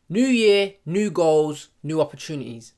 New year, new goals, new opportunities.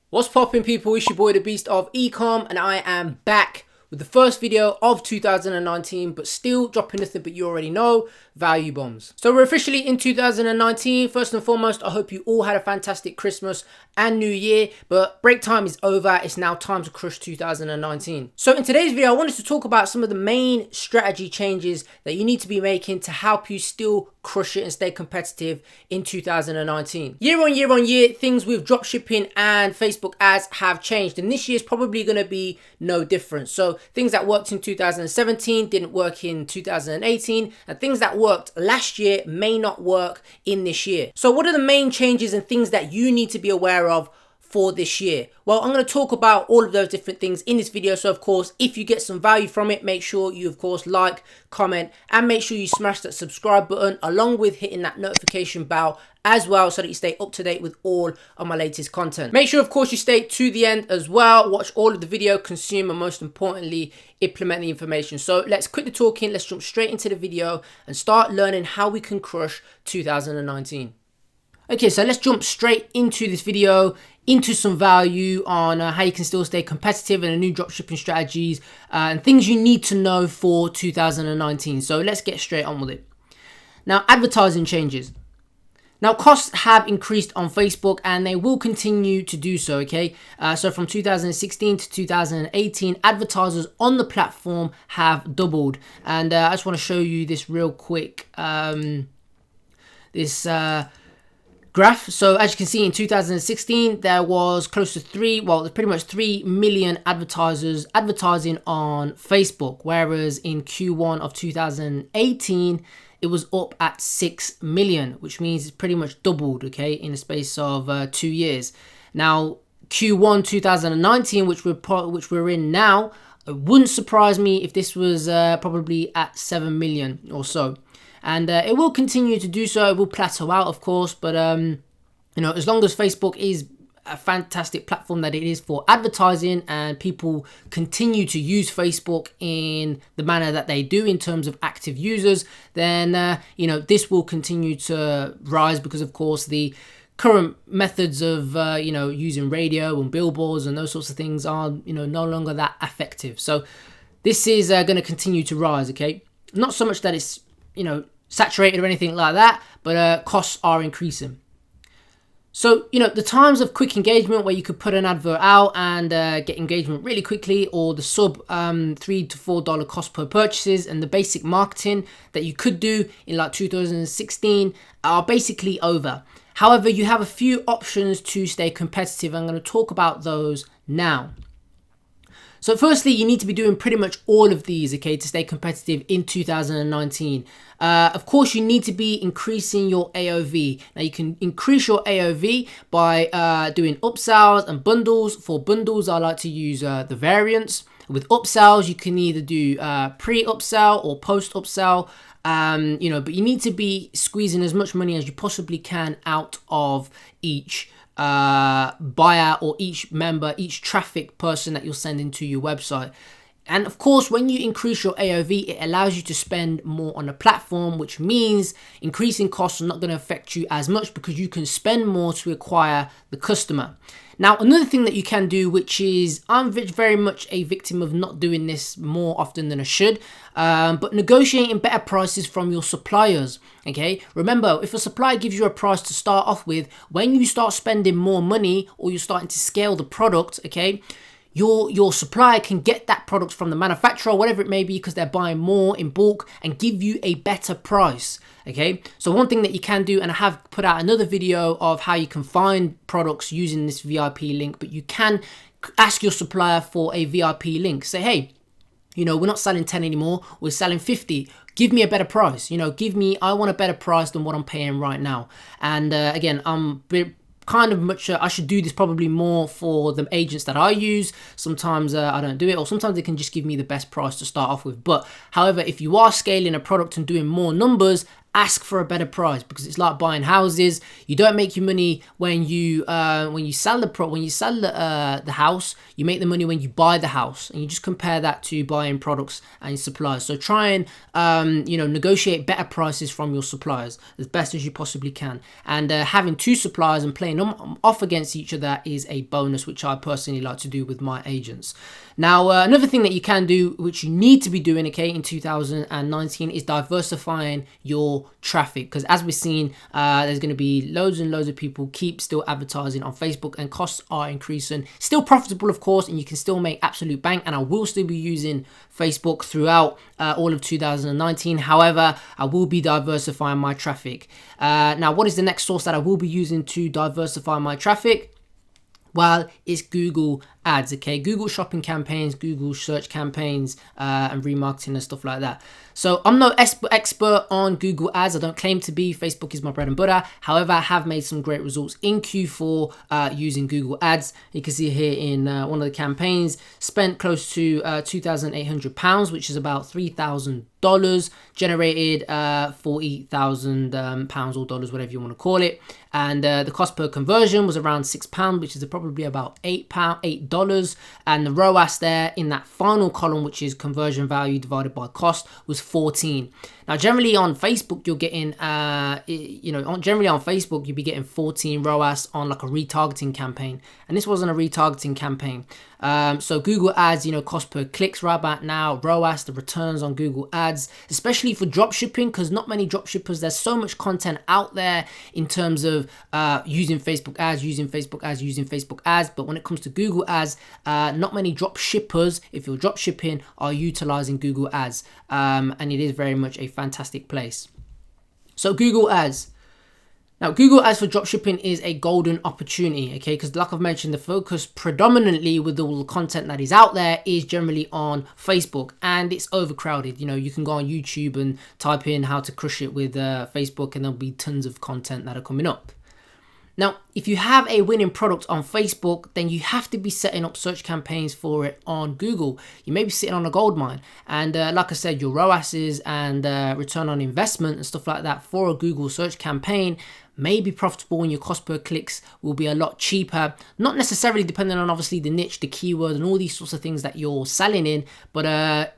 What's poppin', people? It's your boy the Beast of Ecom, and I am back with the first video of 2019, but still dropping nothing but you already know, value bombs. So we're officially in 2019. First and foremost, I hope you all had a fantastic Christmas and New Year, but break time is over. It's now time to crush 2019. So in today's video, I wanted to talk about some of the main strategy changes that you need to be making to help you still crush it and stay competitive in 2019. Year on year, things with dropshipping and Facebook ads have changed, and this year is probably going to be no different. So things that worked in 2017 didn't work in 2018, and things that worked last year may not work in this year. So what are the main changes and things that you need to be aware of for this year? Well, I'm going to talk about all of those different things in this video. So of course, if you get some value from it, make sure you of course like, comment, and make sure you smash that subscribe button along with hitting that notification bell as well, so that you stay up to date with all of my latest content. Make sure of course you stay to the end as well, watch all of the video, consume, and most importantly, implement the information. So let's quit the talking, let's jump straight into the video and start learning how we can crush 2019. Okay, so let's jump straight into this video, into some value on how you can still stay competitive and the new dropshipping strategies and things you need to know for 2019. So let's get straight on with it. Now, advertising changes. Now, costs have increased on Facebook and they will continue to do so, okay? So from 2016 to 2018, advertisers on the platform have doubled. And I just want to show you this real quick, graph. So as you can see, in 2016 there was close to pretty much 3 million advertisers advertising on Facebook, whereas in Q1 of 2018 it was up at 6 million, which means it's pretty much doubled, okay, in the space of 2 years. Now Q1 2019, which we're in now, it wouldn't surprise me if this was probably at 7 million or so. And it will continue to do so. It will plateau out, of course, but you know, as long as Facebook is a fantastic platform that it is for advertising and people continue to use Facebook in the manner that they do in terms of active users, then you know, this will continue to rise, because of course the current methods of you know, using radio and billboards and those sorts of things are, you know, no longer that effective. So this is going to continue to rise, okay? Not so much that it's, you know, saturated or anything like that, but costs are increasing. So, you know, the times of quick engagement where you could put an advert out and get engagement really quickly, or the sub $3 to $4 cost per purchases and the basic marketing that you could do in like 2016 are basically over. However, you have a few options to stay competitive. I'm going to talk about those now. So firstly, you need to be doing pretty much all of these, okay, to stay competitive in 2019. Of course, you need to be increasing your AOV. Now, you can increase your AOV by doing upsells and bundles. For bundles, I like to use the variants. With upsells, you can either do pre-upsell or post-upsell. You know, but you need to be squeezing as much money as you possibly can out of each buyer or each member, each traffic person that you're sending to your website. And of course, when you increase your AOV, it allows you to spend more on the platform, which means increasing costs are not going to affect you as much because you can spend more to acquire the customer. Now, another thing that you can do, which is I'm very much a victim of not doing this more often than I should, but negotiating better prices from your suppliers, okay? Remember, if a supplier gives you a price to start off with, when you start spending more money or you're starting to scale the product, okay, your supplier can get that product from the manufacturer, whatever it may be, because they're buying more in bulk, and give you a better price. Okay, so one thing that you can do, and I have put out another video of how you can find products using this VIP link, but you can ask your supplier for a VIP link. Say, hey, you know, we're not selling 10 anymore, we're selling 50. Give me a better price. You know, I want a better price than what I'm paying right now. And again, I should do this probably more for the agents that I use. Sometimes I don't do it, or sometimes they can just give me the best price to start off with. But however, if you are scaling a product and doing more numbers, ask for a better price, because it's like buying houses. You don't make your money when you sell the house. You make the money when you buy the house, and you just compare that to buying products and suppliers. So try and negotiate better prices from your suppliers as best as you possibly can. And having two suppliers and playing them off against each other is a bonus, which I personally like to do with my agents. Now, another thing that you can do, which you need to be doing, okay, in 2019, is diversifying your traffic. Because as we've seen, there's going to be loads and loads of people keep still advertising on Facebook, and costs are increasing. Still profitable, of course, and you can still make absolute bank. And I will still be using Facebook throughout all of 2019. However, I will be diversifying my traffic. Now, what is the next source that I will be using to diversify my traffic? Well, it's Google ads, okay? Google shopping campaigns, Google search campaigns, and remarketing and stuff like that. So I'm no expert on Google ads. I don't claim to be. Facebook is my bread and butter. However, I have made some great results in Q4 using Google ads. You can see here in one of the campaigns, spent close to £2,800, which is about $3,000, generated £40,000 or dollars, whatever you want to call it. And the cost per conversion was around £6, which is probably about $8. And the ROAS there in that final column, which is conversion value divided by cost, was 14. Now, generally on Facebook, you're getting, generally on Facebook, you'll be getting 14 ROAS on like a retargeting campaign. And this wasn't a retargeting campaign. So Google ads, cost per clicks right about now, ROAS, the returns on Google ads, especially for dropshipping, because not many dropshippers, there's so much content out there in terms of using Facebook ads, but when it comes to Google ads, not many dropshippers, if you're dropshipping, are utilizing Google ads, and it is very much a fantastic place. So Google ads. Now, Google ads for dropshipping is a golden opportunity, okay? Because like I've mentioned, the focus predominantly with all the content that is out there is generally on Facebook, and it's overcrowded. You can go on YouTube and type in how to crush it with Facebook, and there'll be tons of content that are coming up. Now, if you have a winning product on Facebook, then you have to be setting up search campaigns for it on Google. You may be sitting on a gold mine. And like I said, your ROASs and return on investment and stuff like that for a Google search campaign may be profitable, and your cost per clicks will be a lot cheaper. Not necessarily depending on obviously the niche, the keyword, and all these sorts of things that you're selling in, but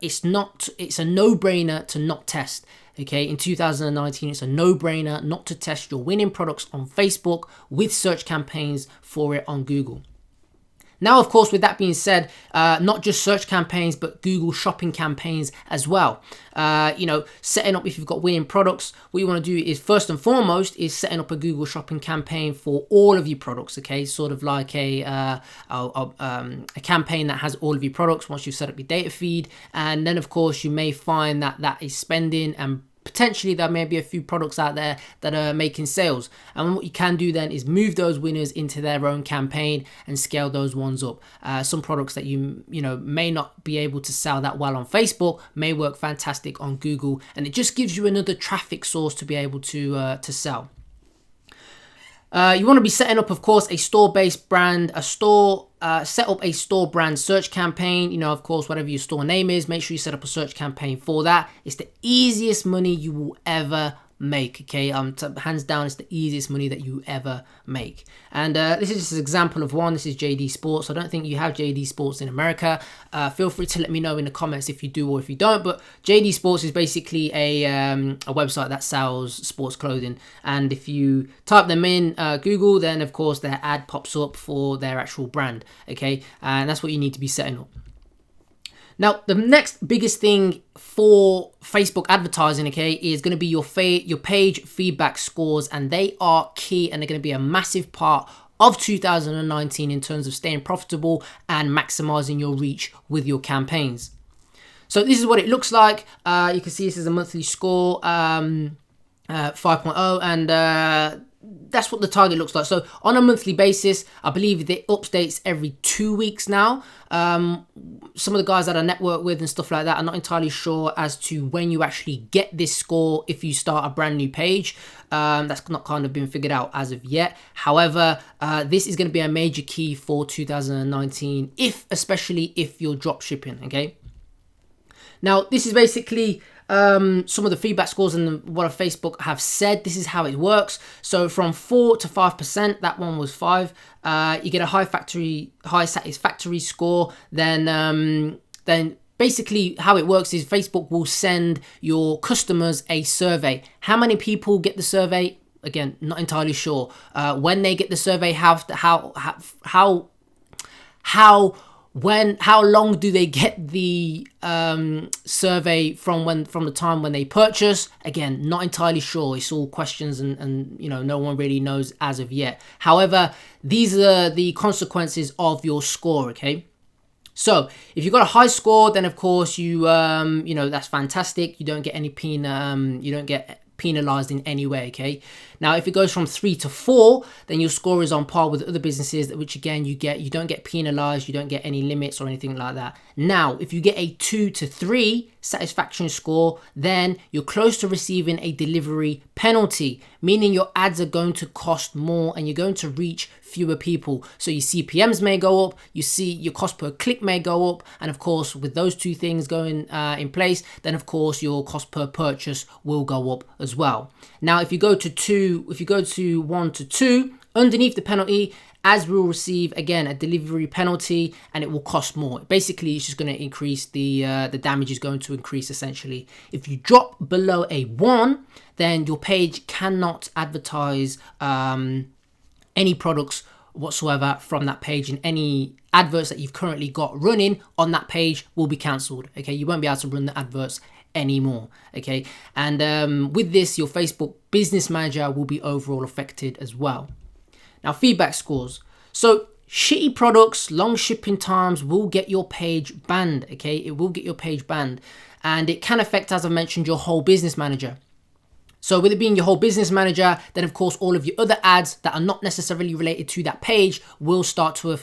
it's a no-brainer to not test. Okay, in 2019, it's a no-brainer not to test your winning products on Facebook with search campaigns for it on Google. Now, of course, with that being said, not just search campaigns, but Google shopping campaigns as well. Setting up, if you've got winning products, what you want to do is first and foremost is setting up a Google shopping campaign for all of your products. Okay, sort of like a campaign that has all of your products once you've set up your data feed, and then of course you may find that is spending, and potentially there may be a few products out there that are making sales. And what you can do then is move those winners into their own campaign and scale those ones up. Some products that you may not be able to sell that well on Facebook may work fantastic on Google, and it just gives you another traffic source to be able to sell. You want to be setting up, of course, a store-based brand, set up a store brand search campaign. Of course, whatever your store name is, make sure you set up a search campaign for that. It's the easiest money you will ever make, okay? Hands down, it's the easiest money that you ever make. And this is just an example of one. This is JD Sports. I don't think you have JD Sports in America. Feel free to let me know in the comments if you do or if you don't. But JD Sports is basically a website that sells sports clothing. And if you type them in Google, then of course their ad pops up for their actual brand, okay? And that's what you need to be setting up. Now, the next biggest thing for Facebook advertising, okay, is going to be your page feedback scores, and they are key, and they're going to be a massive part of 2019 in terms of staying profitable and maximizing your reach with your campaigns. So this is what it looks like. You can see this is a monthly score, 5.0, and that's what the target looks like. So on a monthly basis, I believe it updates every 2 weeks now. Some of the guys that I network with and stuff like that, I'm not entirely sure as to when you actually get this score if you start a brand new page. That's not kind of been figured out as of yet. However, this is going to be a major key for 2019, especially if you're drop shipping, okay? Now, this is basically some of the feedback scores and what Facebook have said. This is how it works. So from 4 to 5%, that one was 5. You get a high satisfactory score. Then basically how it works is Facebook will send your customers a survey. How many people get the survey? Again, not entirely sure. When they get the survey, how long do they get the survey from the time when they purchase? Again, not entirely sure. It's all questions and no one really knows as of yet. However, these are the consequences of your score, okay? So if you've got a high score, then of course you that's fantastic. You don't get any penalized in any way, okay? Now, if it goes from 3 to 4, then your score is on par with other businesses, which again, you don't get penalized, you don't get any limits or anything like that. Now, if you get a 2 to 3 satisfaction score, then you're close to receiving a delivery penalty, meaning your ads are going to cost more and you're going to reach fewer people. So your CPMs may go up, you see your cost per click may go up, and of course, with those two things going in place, then of course your cost per purchase will go up as well. Now, if you go to 1 to 2, underneath the penalty, ads will receive again a delivery penalty, and it will cost more. Basically, it's just going to increase the damage is going to increase essentially. If you drop below a 1, then your page cannot advertise any products whatsoever from that page, and any adverts that you've currently got running on that page will be cancelled. Okay, you won't be able to run the adverts anymore. Okay, and with this, your Facebook Business Manager will be overall affected as well. Now, feedback scores. So shitty products, long shipping times will get your page banned. Okay, it will get your page banned, and it can affect, as I mentioned, your whole Business Manager. So with it being your whole Business Manager, then of course all of your other ads that are not necessarily related to that page will start to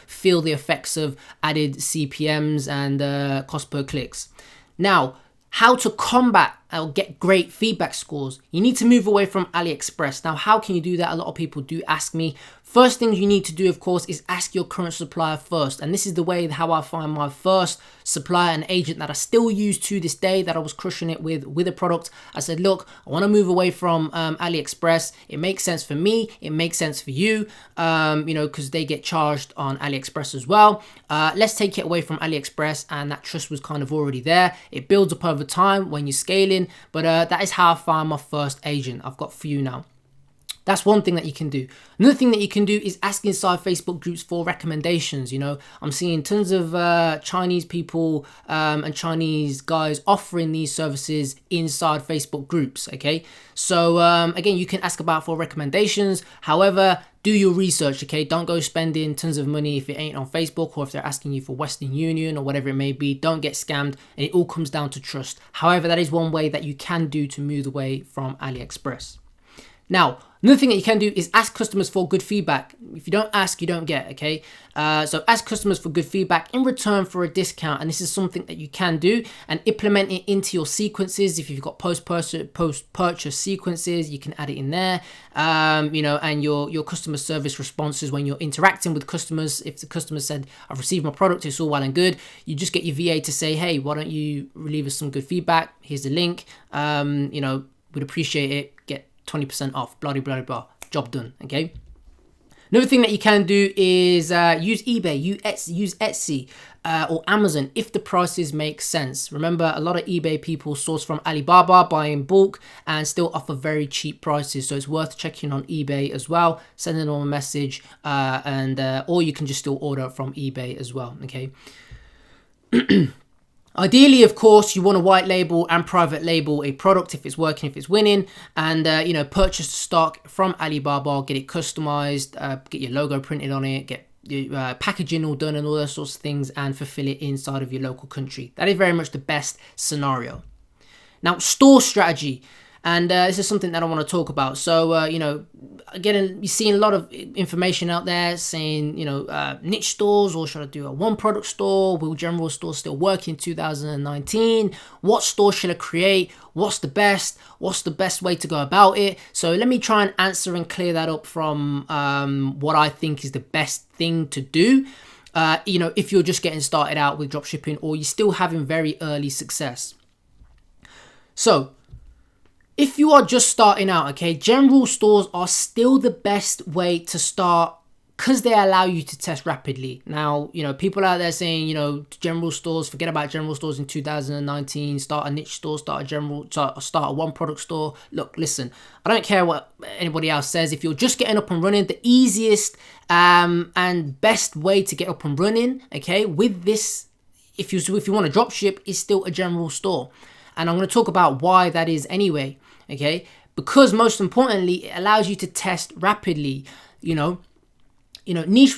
feel the effects of added CPMs and cost per clicks. Now, how to combat or get great feedback scores? You need to move away from AliExpress. Now, how can you do that? A lot of people do ask me. First thing you need to do, of course, is ask your current supplier first. And this is the way how I find my first supplier and agent that I still use to this day, that I was crushing it with a product. I said, look, I want to move away from AliExpress. It makes sense for me. It makes sense for you, because they get charged on AliExpress as well. Let's take it away from AliExpress, and that trust was kind of already there. It builds up over time when you're scaling, but that is how I found my first agent. I've got a few now. That's one thing that you can do. Another thing that you can do is ask inside Facebook groups for recommendations. I'm seeing tons of Chinese people and Chinese guys offering these services inside Facebook groups, okay? So again, you can ask about for recommendations. However, do your research, okay? Don't go spending tons of money if it ain't on Facebook, or if they're asking you for Western Union or whatever it may be. Don't get scammed, and it all comes down to trust. However, that is one way that you can do to move away from AliExpress. Now, another thing that you can do is ask customers for good feedback. If you don't ask, you don't get, okay? So ask customers for good feedback in return for a discount. And this is something that you can do and implement it into your sequences. If you've got post-purchase sequences, you can add it in there, and your customer service responses when you're interacting with customers. If the customer said, I've received my product, it's all well and good, you just get your VA to say, hey, why don't you leave us some good feedback? Here's the link. We'd appreciate it. Get 20% off, blah, blah, blah, job done, okay? Another thing that you can do is use eBay, use Etsy or Amazon if the prices make sense. Remember, a lot of eBay people source from Alibaba, buy in bulk, and still offer very cheap prices. So it's worth checking on eBay as well, sending them a message, or you can just still order from eBay as well, okay? Ideally, of course, you want to white label and private label a product if it's working, if it's winning, and purchase the stock from Alibaba, get it customized, get your logo printed on it, get your packaging all done and all those sorts of things, and fulfill it inside of your local country. That is very much the best scenario. Now, store strategy. And this is something that I want to talk about. So, again, you're seeing a lot of information out there saying, niche stores, or should I do a one product store? Will general stores still work in 2019? What store should I create? What's the best? What's the best way to go about it? So let me try and answer and clear that up from what I think is the best thing to do. if you're just getting started out with dropshipping or you're still having very early success. So if you are just starting out, okay, general stores are still the best way to start because they allow you to test rapidly. Now, people out there saying, general stores, forget about general stores in 2019, start a niche store, start a one product store. Look, listen, I don't care what anybody else says. If you're just getting up and running, the easiest and best way to get up and running, okay, with this, if you want to drop ship, is still a general store. And I'm going to talk about why that is anyway, okay? Because most importantly, it allows you to test rapidly, niche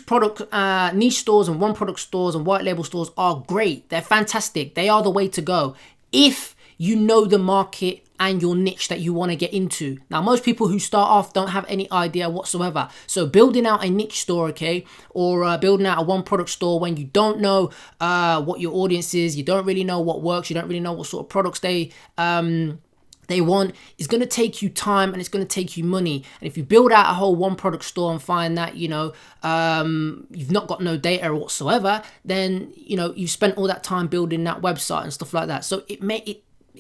stores and one product stores and white label stores are great. They're fantastic. They are the way to go if you know the market and your niche that you want to get into. Now, most people who start off don't have any idea whatsoever. So building out a niche store, okay, or building out a one product store when you don't know what your audience is, you don't really know what works, you don't really know what sort of products they want, is going to take you time and it's going to take you money. And if you build out a whole one product store and find that you've not got no data whatsoever, then you've spent all that time building that website and stuff like that. So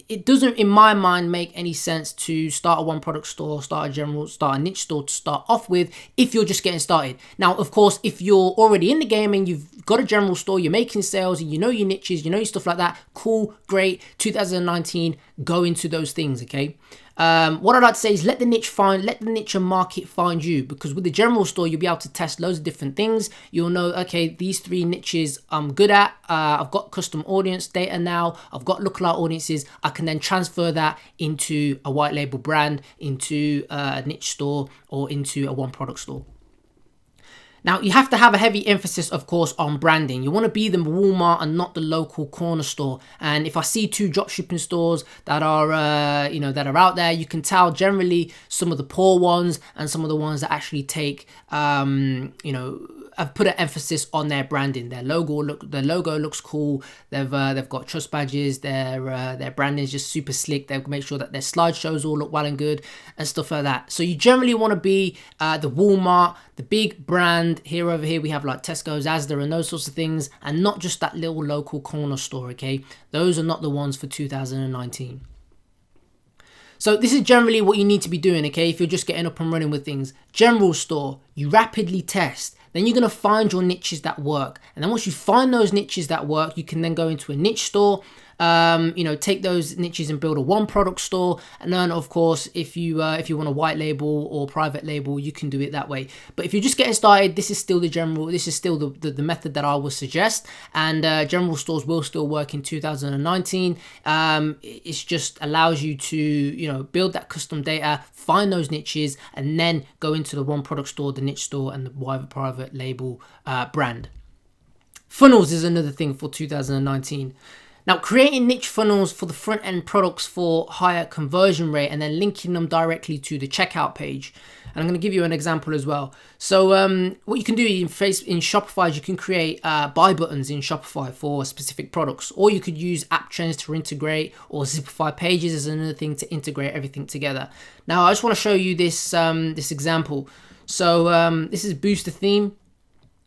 it doesn't, in my mind, make any sense to start a one product store, start a niche store to start off with if you're just getting started. Now, of course, if you're already in the game and you've got a general store, you're making sales and you know your niches, you know your stuff like that, cool, great. 2019, go into those things, okay? What I'd like to say is let the niche and market find you, because with the general store, you'll be able to test loads of different things. You'll know, okay, these 3 niches I'm good at. I've got custom audience data now. I've got lookalike audiences. I can then transfer that into a white label brand, into a niche store, or into a one product store. Now, you have to have a heavy emphasis, of course, on branding. You want to be the Walmart and not the local corner store. And if I see 2 dropshipping stores that are, that are out there, you can tell generally some of the poor ones and some of the ones that actually take, have put an emphasis on their branding. Their logo looks cool. They've got trust badges. Their branding is just super slick. They make sure that their slideshows all look well and good and stuff like that. So you generally want to be the Walmart, the big brand. Over here we have like Tesco's, Asda, and those sorts of things, and not just that little local corner store. Okay, those are not the ones for 2019. So this is generally what you need to be doing, okay, if you're just getting up and running with things. General store, you rapidly test. Then you're going to find your niches that work. And then once you find those niches that work, you can then go into a niche store, take those niches and build a one product store. And then, of course, if you want a white label or private label, you can do it that way. But if you're just getting started, this is still the method that I would suggest. And general stores will still work in 2019. It just allows you to, build that custom data, find those niches, and then go into the one product store, the niche store, and the private label brand. Funnels is another thing for 2019. Now, creating niche funnels for the front end products for higher conversion rate and then linking them directly to the checkout page. And I'm going to give you an example as well. So what you can do in Shopify is you can create buy buttons in Shopify for specific products, or you could use app trends to integrate, or Zipify pages is another thing to integrate everything together. Now, I just want to show you this this example. So this is Booster Theme.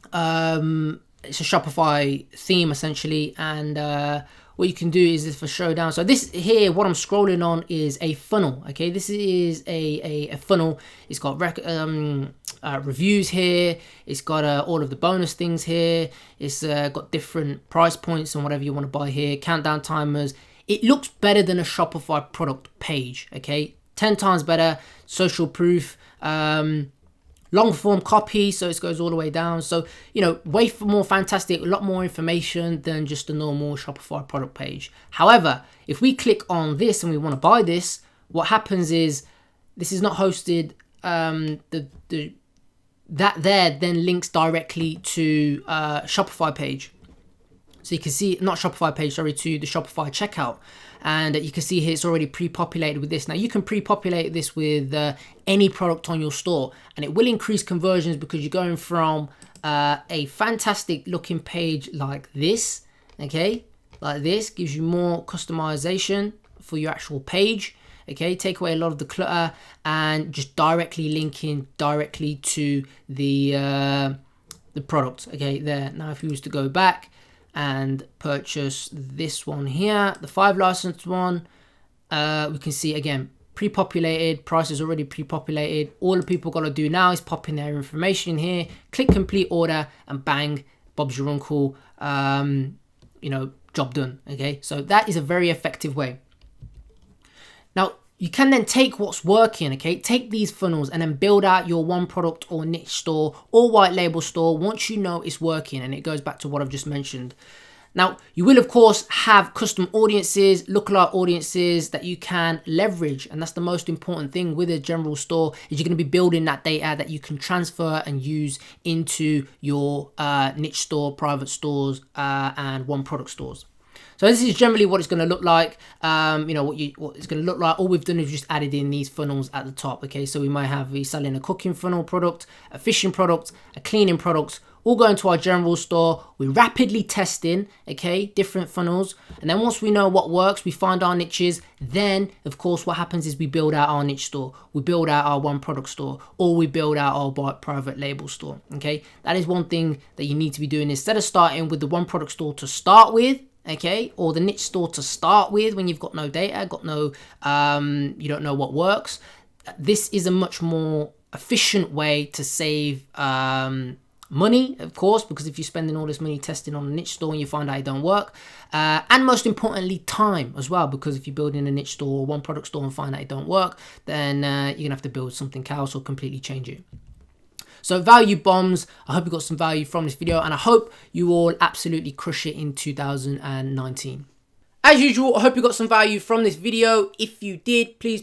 It's a Shopify theme essentially, and what you can do is if I show down, so this here, what I'm scrolling on is a funnel. Okay, this is a funnel. It's got reviews here. It's got all of the bonus things here. It's got different price points and whatever you want to buy here. Countdown timers. It looks better than a Shopify product page. Okay, 10 times better. Social proof. Long form copy, so it goes all the way down. So, way more fantastic, a lot more information than just a normal Shopify product page. However, if we click on this and we want to buy this, what happens is this is not hosted. That there then links directly to Shopify page. So you can see, not Shopify page, sorry, to the Shopify checkout. And you can see here it's already pre-populated with this. Now you can pre-populate this with any product on your store, and it will increase conversions because you're going from a fantastic looking page like this, okay? Like this, gives you more customization for your actual page, okay? Take away a lot of the clutter and just directly linking directly to the the product. Okay, there. Now if you was to go back and purchase this one here, the 5 licensed one, we can see again, pre-populated, price is already pre-populated. All the people got to do now is pop in their information in here, click complete order, and bang, Bob's your uncle, you know, job done. Okay, so that is a very effective way. Now you can then take what's working, okay, take these funnels and then build out your one product or niche store or white label store once you know it's working. And it goes back to what I've just mentioned. Now, you will, of course, have custom audiences, lookalike audiences that you can leverage. And that's the most important thing with a general store, is you're going to be building that data that you can transfer and use into your niche store, private stores, and one product stores. So this is generally what it's going to look like. You know, what it's going to look like. All we've done is just added in these funnels at the top. Okay, so we might be selling a cooking funnel product, a fishing product, a cleaning product, all going to our general store. We're rapidly testing, okay, different funnels. And then once we know what works, we find our niches. Then, of course, what happens is we build out our niche store. We build out our one product store, or we build out our private label store, okay? That is one thing that you need to be doing. Instead of starting with the one product store to start with, okay, or the niche store to start with when you've got no data, got no, you don't know what works. This is a much more efficient way to save money, of course, because if you're spending all this money testing on a niche store and you find out it don't work, and most importantly, time as well, because if you're building a niche store or one product store and find out it don't work, then you're gonna have to build something else or completely change it. So value bombs, I hope you got some value from this video, and I hope you all absolutely crush it in 2019. As usual, I hope you got some value from this video. If you did, please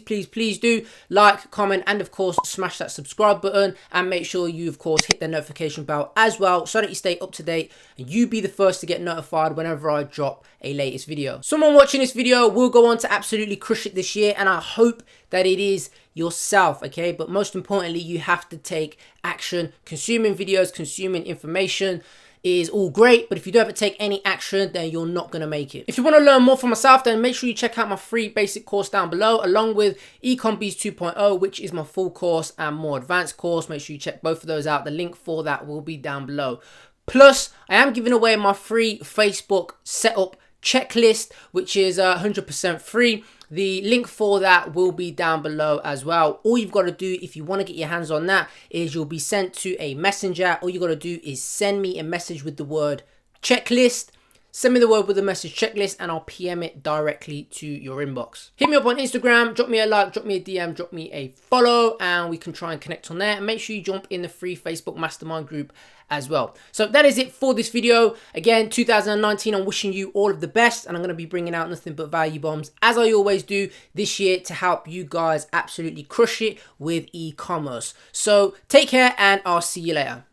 do like, comment, and of course, smash that subscribe button, and make sure you, of course, hit the notification bell as well, so that you stay up to date and you be the first to get notified whenever I drop a latest video. Someone watching this video will go on to absolutely crush it this year, and I hope that it is yourself, okay? But most importantly, you have to take action. Consuming videos, consuming information is all great, but if you don't ever take any action, then you're not going to make it. If you want to learn more from myself, then make sure you check out my free basic course down below, along with Ecom 2.0, which is my full course and more advanced course. Make sure you check both of those out. The link for that will be down below. Plus, I am giving away my free Facebook setup checklist, which is 100% free. The link for that will be down below as well. All you've got to do if you want to get your hands on that is you'll be sent to a messenger. All you got to do is send me a message with the word checklist. Send me the word with the message checklist, and I'll PM it directly to your inbox. Hit me up on Instagram, drop me a like, drop me a DM, drop me a follow, and we can try and connect on there. And make sure you jump in the free Facebook mastermind group as well. So that is it for this video. Again, 2019, I'm wishing you all of the best, and I'm going to be bringing out nothing but value bombs, as I always do this year, to help you guys absolutely crush it with e-commerce. So take care, and I'll see you later.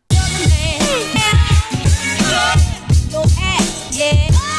Yeah.